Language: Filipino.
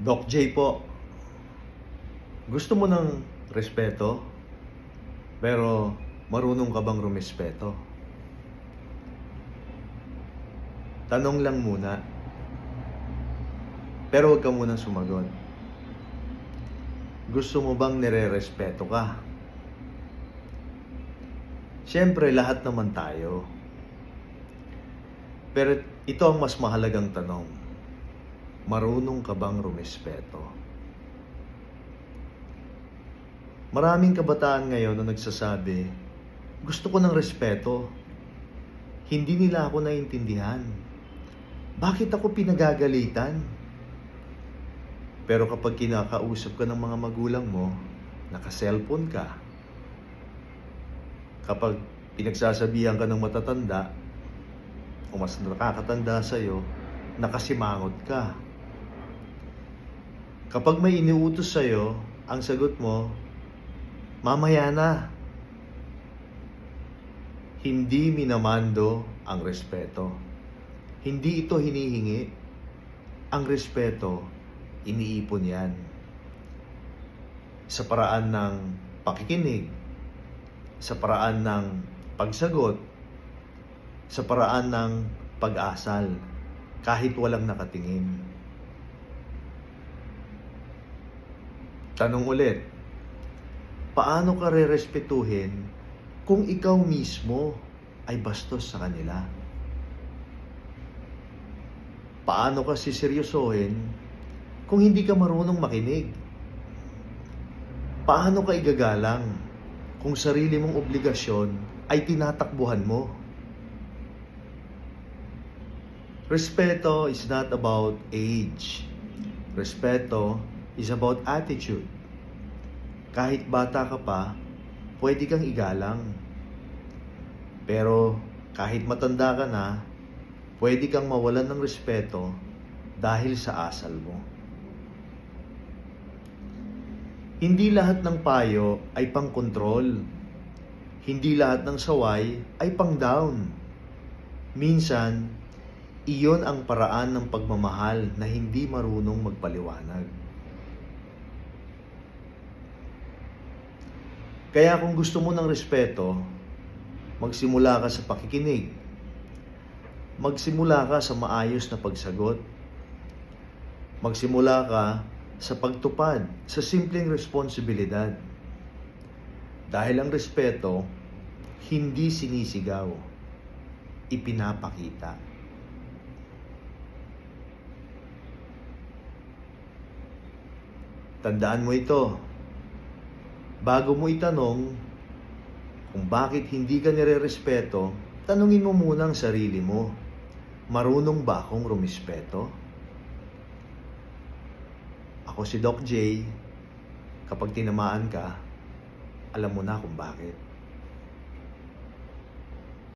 Doc J po, gusto mo ng respeto, pero marunong ka bang rumespeto? Tanong lang muna, pero huwag ka munang sumagot. Gusto mo bang nire-respeto ka? Siyempre, lahat naman tayo. Pero ito ang mas mahalagang tanong. Marunong ka bang rumespeto? Maraming kabataan ngayon na nagsasabi, gusto ko ng respeto. Hindi nila ako naiintindihan. Bakit ako pinagagalitan? Pero kapag kinakausap ka ng mga magulang mo, naka-cellphone ka. Kapag pinagsasabihan ka ng matatanda, o mas nakakatanda sa'yo, nakasimangot ka. Kapag may iniutos sa'yo, ang sagot mo, mamaya na. Hindi minamando ang respeto. Hindi ito hinihingi. Ang respeto, iniipon yan. Sa paraan ng pakikinig, sa paraan ng pagsagot, sa paraan ng pag-asal, kahit walang nakatingin. Tanong ulit, paano ka rerespetuhin kung ikaw mismo ay bastos sa kanila? Paano ka siseryosohin kung hindi ka marunong makinig? Paano ka igagalang kung sarili mong obligasyon ay tinatakbuhan mo? Respeto is not about age. Respeto is about attitude. Kahit bata ka pa, pwede kang igalang. Pero kahit matanda ka na, pwede kang mawalan ng respeto dahil sa asal mo. Hindi lahat ng payo ay pang-control. Hindi lahat ng saway ay pang-down. Minsan, iyon ang paraan ng pagmamahal na hindi marunong magpaliwanag. Kaya kung gusto mo ng respeto, magsimula ka sa pakikinig. Magsimula ka sa maayos na pagsagot. Magsimula ka sa pagtupad sa simpleng responsibilidad. Dahil ang respeto, hindi sinisigaw, ipinapakita. Tandaan mo ito. Bago mo itanong kung bakit hindi ka nire-respeto, tanungin mo muna ang sarili mo. Marunong ba akong rumespeto? Ako si Doc J. Kapag tinamaan ka, alam mo na kung bakit.